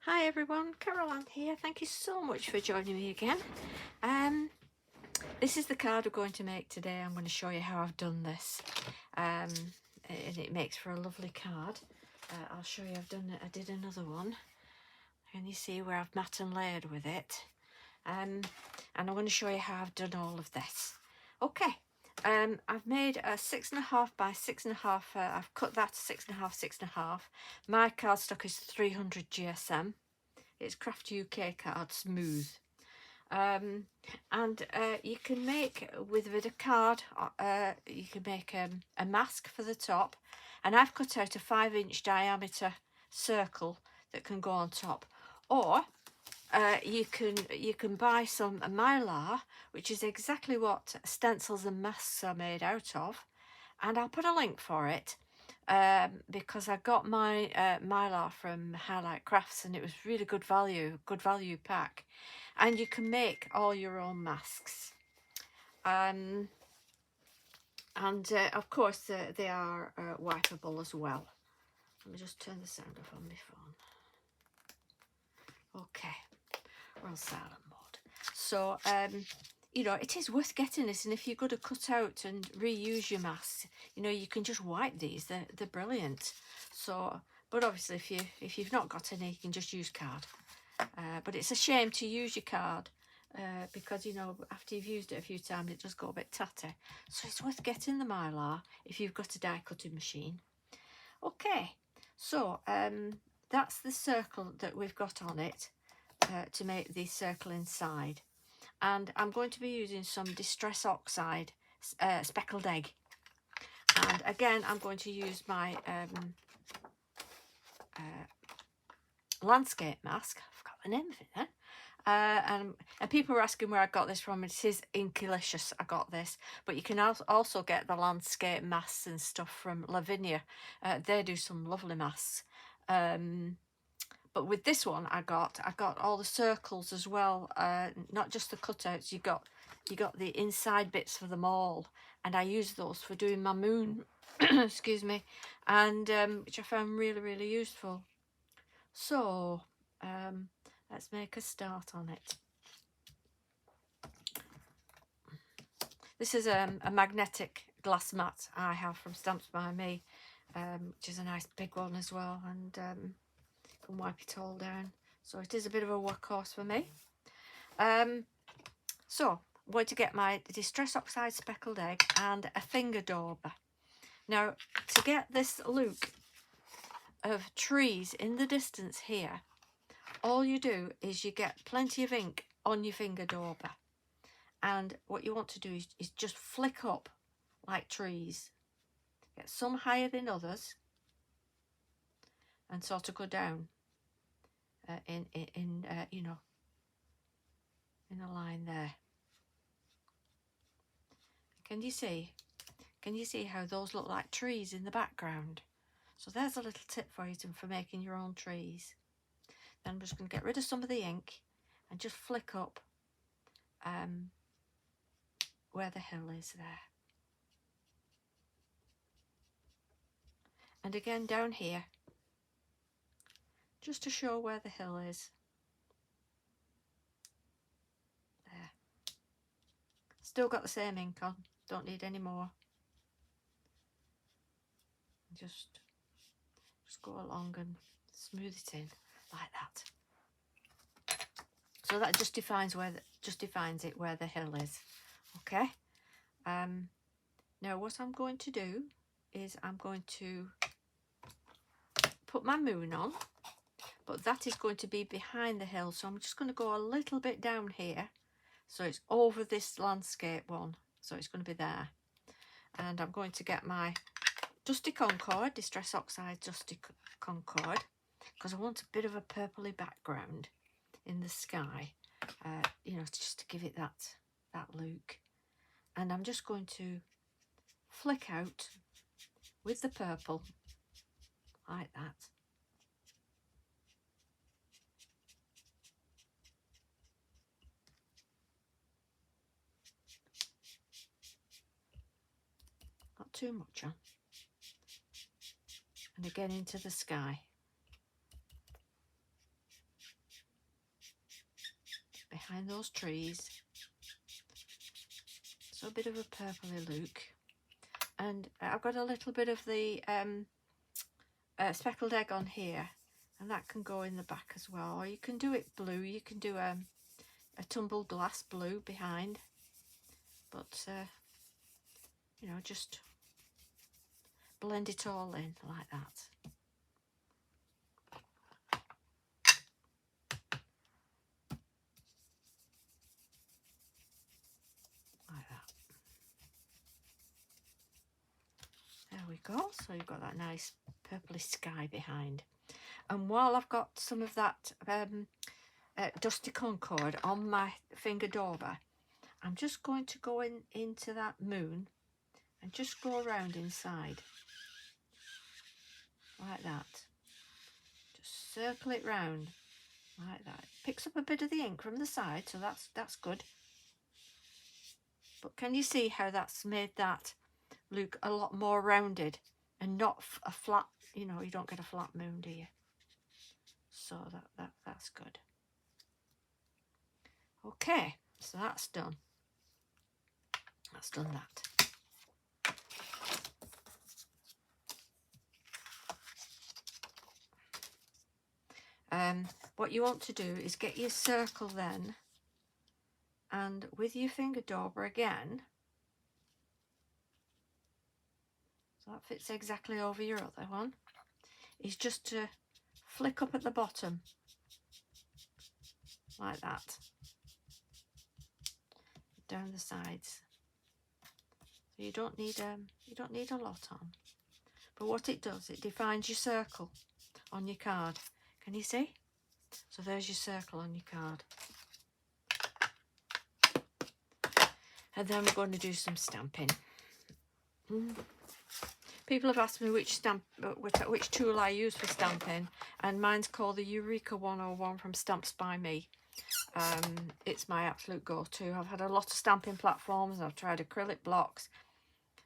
Hi everyone, Caroline here. Thank you so much for joining me again. This is the card we're going to make today. I'm going to show you how I've done this, and it makes for a lovely card. I'll show you. I did another one. Can you see where I've matte and layered with it? And I'm going to show you how I've done all of this. Okay. I've made a 6.5 by 6.5. I've cut that to 6.5, 6.5. My cardstock is 300 GSM. It's Craft UK card smooth. And you can make with a card. You can make a mask for the top, and I've cut out a 5-inch diameter circle that can go on top. Or you can buy some Mylar, which is exactly what stencils and masks are made out of, and I'll put a link for it because I got my Mylar from Highlight Crafts, and it was really good value pack, and you can make all your own masks. And of course they are wipeable as well. Let me just turn the sound off on my phone. Okay, we're on silent mode. So you know, it is worth getting this, and if you're going to cut out and reuse your masks, you know, you can just wipe these. They're brilliant. So, but obviously if you've not got any, you can just use card. But it's a shame to use your card because, you know, after you've used it a few times, it does go a bit tatty. So it's worth getting the Mylar if you've got a die cutting machine. Okay, so that's the circle that we've got on it to make the circle inside. And I'm going to be using some Distress Oxide speckled egg. And again, I'm going to use my landscape mask. I forgot the name of it then. And people were asking where I got this from. It is Inklicious. I got this, but you can also get the landscape masks and stuff from Lavinia. They do some lovely masks. But with this one, I got all the circles as well. Not just the cutouts. You got the inside bits for them all, and I use those for doing my moon. Excuse me, and which I found really useful. So let's make a start on it. This is a magnetic glass mat I have from Stamps by Me, which is a nice big one as well, and can wipe it all down. So it is a bit of a workhorse for me. So I'm going to get my Distress Oxide speckled egg and a finger dauber. Now, to get this look of trees in the distance here, all you do is you get plenty of ink on your finger dauber, and what you want to do is just flick up like trees. Get some higher than others and sort of go down you know, in a line there. Can you see how those look like trees in the background? So there's a little tip for you for making your own trees. Then I'm just going to get rid of some of the ink and just flick up where the hill is there. And again down here, just to show where the hill is. There. Still got the same ink on, don't need any more. Just go along and smooth it in like that. So that just defines it where the hill is. Okay. Now what I'm going to do is I'm going to put my moon on, but that is going to be behind the hill, so I'm just going to go a little bit down here so it's over this landscape one, so it's going to be there. And I'm going to get my Dusty Concord, Distress Oxide Dusty Concord, because I want a bit of a purpley background in the sky, you know, just to give it that look. And I'm just going to flick out with the purple like that. Not too much on. And again into the sky. behind those trees. So a bit of a purpley look. And I've got a little bit of the speckled egg on here, and that can go in the back as well. Or you can do it blue. You can do a tumbled glass blue behind. But, you know, just blend it all in like that. Like that. There we go. So you've got that nice purpley sky behind. And while I've got some of that Dusty Concord on my finger dauber, I'm just going to go into that moon and just go around inside like that. Just circle it round like that. It picks up a bit of the ink from the side, so that's good. But can you see how that's made that look a lot more rounded and not a flat, you know, you don't get a flat moon, do you? So that's good. Okay, so that's done. That's done that. What you want to do is get your circle then, and with your finger dauber again, so that fits exactly over your other one, is just to flick up at the bottom like that, down the sides. So you don't need a lot on, but what it does, it defines your circle on your card. Can you see? So there's your circle on your card. And then we're going to do some stamping. People have asked me which tool I use for stamping, and mine's called the Eureka 101 from Stamps by Me. It's my absolute go-to. I've had a lot of stamping platforms. I've tried acrylic blocks.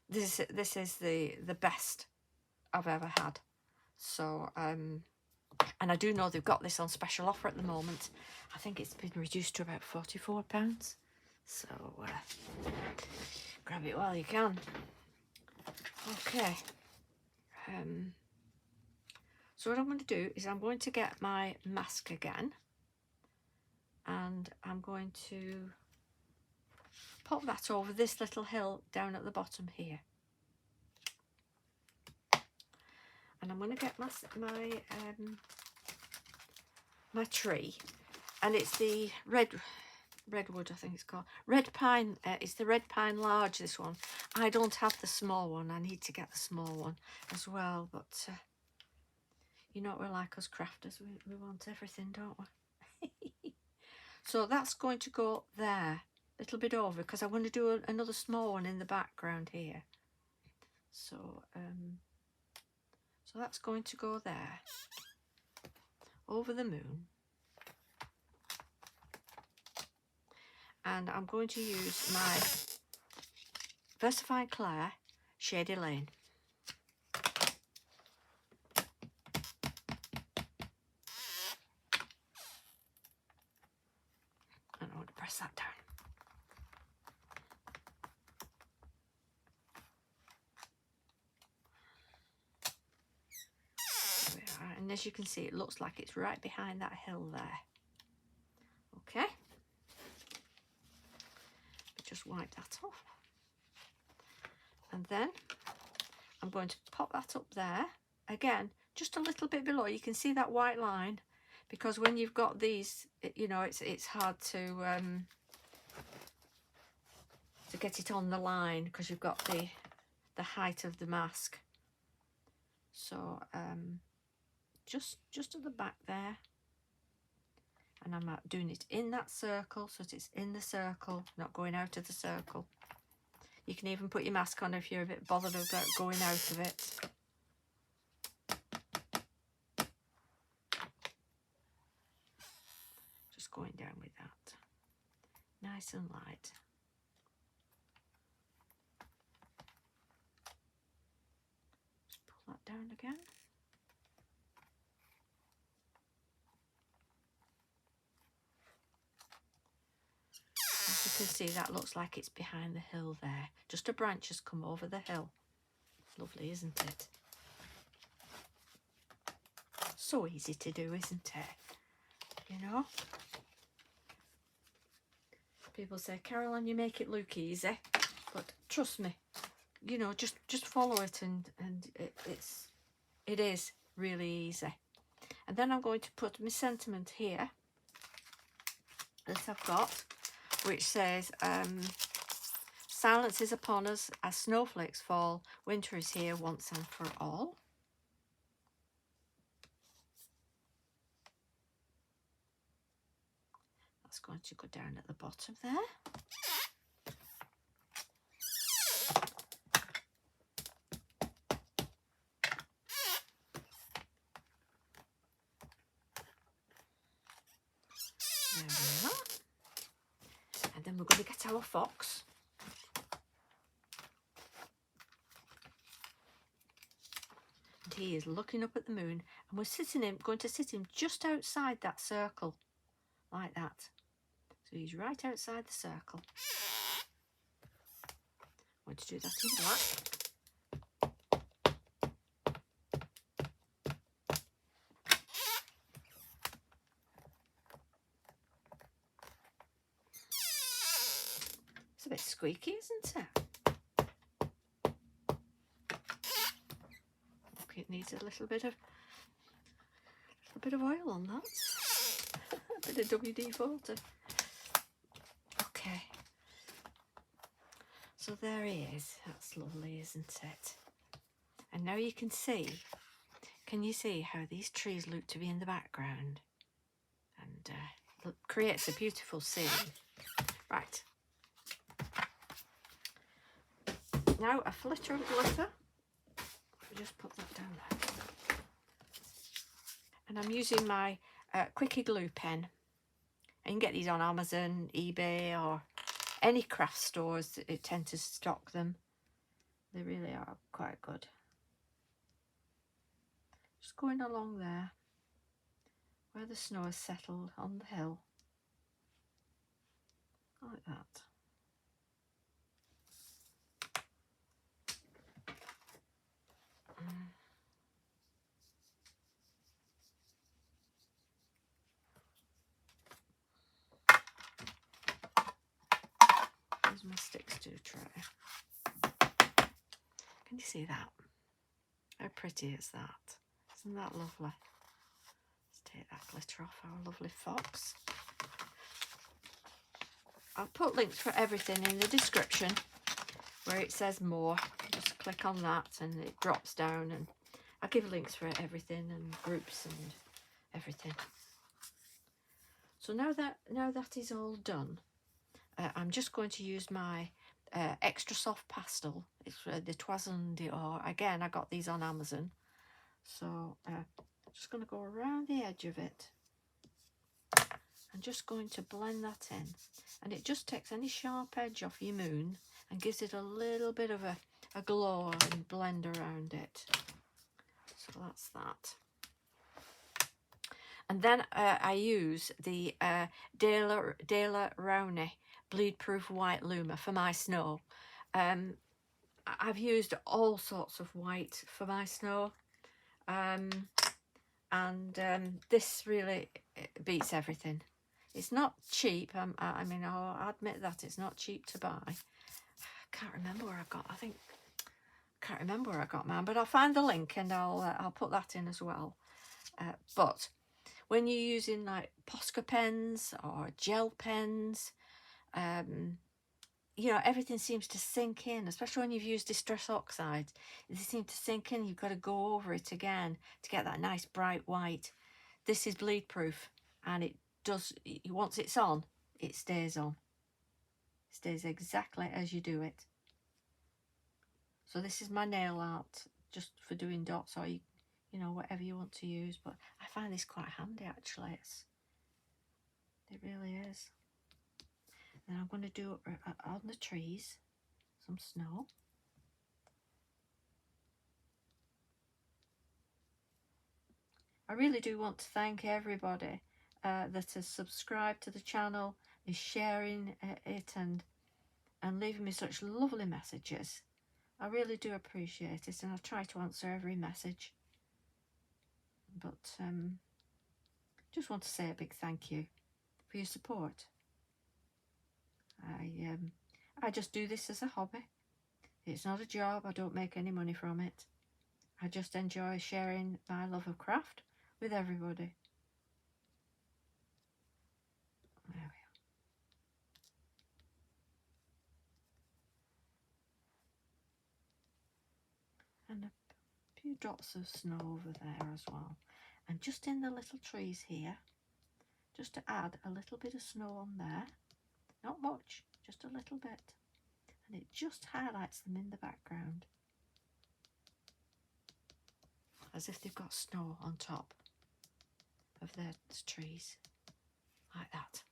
This is the best I've ever had. So and I do know they've got this on special offer at the moment. I think it's been reduced to about £44. So grab it while you can. Okay. So what I'm going to do is I'm going to get my mask again, and I'm going to pop that over this little hill down at the bottom here. And I'm going to get my tree, and it's the redwood, I think it's called. Red pine, it's the red pine large, this one. I don't have the small one. I need to get the small one as well, but you know what we're like, us crafters, we want everything, don't we? So that's going to go there, a little bit over, because I want to do another small one in the background here. So so that's going to go there, over the moon. And I'm going to use my Versifying Claire Shady Lane. And I want to press that down. There we are. And as you can see, it looks like it's right behind that hill there. Okay. Just wipe that off, and then I'm going to pop that up there again, just a little bit below. You can see that white line, because when you've got these, you know, it's hard to get it on the line, because you've got the height of the mask. So just at the back there. And I'm doing it in that circle, so that it's in the circle, not going out of the circle. You can even put your mask on if you're a bit bothered about going out of it. Just going down with that. Nice and light. Just pull that down again. can see, that looks like it's behind the hill there. Just a branch has come over the hill. Lovely, isn't it? So easy to do, isn't it? You know? People say, Caroline, you make it look easy. But trust me, you know, just follow it, and it is really easy. And then I'm going to put my sentiment here that I've got, which says, silence is upon us as snowflakes fall. Winter is here once and for all. That's going to go down at the bottom there. There we are. And then we're going to get our fox. And he is looking up at the moon, and we're going to sit him just outside that circle, like that. So he's right outside the circle. I'm going to do that in black. It's a bit squeaky, isn't it? Okay, it needs a little bit of oil on that. A bit of WD-40. Okay. So there he is. That's lovely, isn't it? And now you can see. Can you see how these trees look to be in the background? And look, creates a beautiful scene. Right. Now a flitter of glitter. Just put that down there. And I'm using my Quickie glue pen. And you can get these on Amazon, eBay, or any craft stores that tend to stock them. They really are quite good. Just going along there where the snow has settled on the hill, like that. There's my sticks to try. Can you see that? How pretty is that? Isn't that lovely? Let's take that glitter off our lovely fox. I'll put links for everything in the description where it says more. Just click on that and it drops down, and I'll give links for everything and groups and everything. So now that is all done, I'm just going to use my extra soft pastel. It's the Toison d'Or. Again, I got these on Amazon. So I'm just going to go around the edge of it. I'm just going to blend that in. And it just takes any sharp edge off your moon and gives it a little bit of a glow and blend around it. So that's that. And then I use the Rowney bleed proof white Luma for my snow. I've used all sorts of white for my snow, this really beats everything. It's not cheap. I mean, I'll admit that it's not cheap to buy. I can't remember where I can't remember where I got mine, but I'll find the link and I'll put that in as well. But when you're using like Posca pens or gel pens, you know, everything seems to sink in, especially when you've used Distress Oxide. They seem to sink in. You've got to go over it again to get that nice bright white. This is bleed proof, and it does, once it's on, it stays on. It stays exactly as you do it. So this is my nail art, just for doing dots, or you know, whatever you want to use. But I find this quite handy, actually. It really is. Then I'm going to do on the trees some snow. I really do want to thank everybody that has subscribed to the channel, is sharing it and leaving me such lovely messages. I really do appreciate it, and I try to answer every message. But just want to say a big thank you for your support. I just do this as a hobby. It's not a job. I don't make any money from it. I just enjoy sharing my love of craft with everybody. There we are. And a few drops of snow over there as well. And just in the little trees here, just to add a little bit of snow on there. Not much, just a little bit. And it just highlights them in the background, as if they've got snow on top of their trees, like that.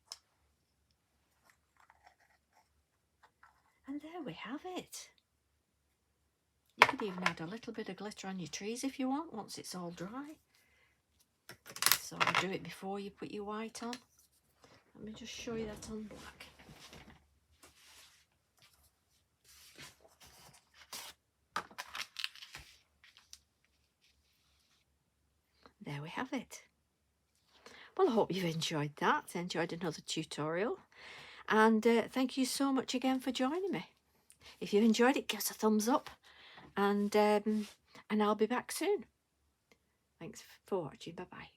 And there we have it. You could even add a little bit of glitter on your trees if you want, once it's all dry. So do it before you put your white on. Let me just show you that on black. There we have it. Well, I hope you've enjoyed that, enjoyed another tutorial. And thank you so much again for joining me. If you enjoyed it, give us a thumbs up, and I'll be back soon. Thanks for watching. Bye-bye.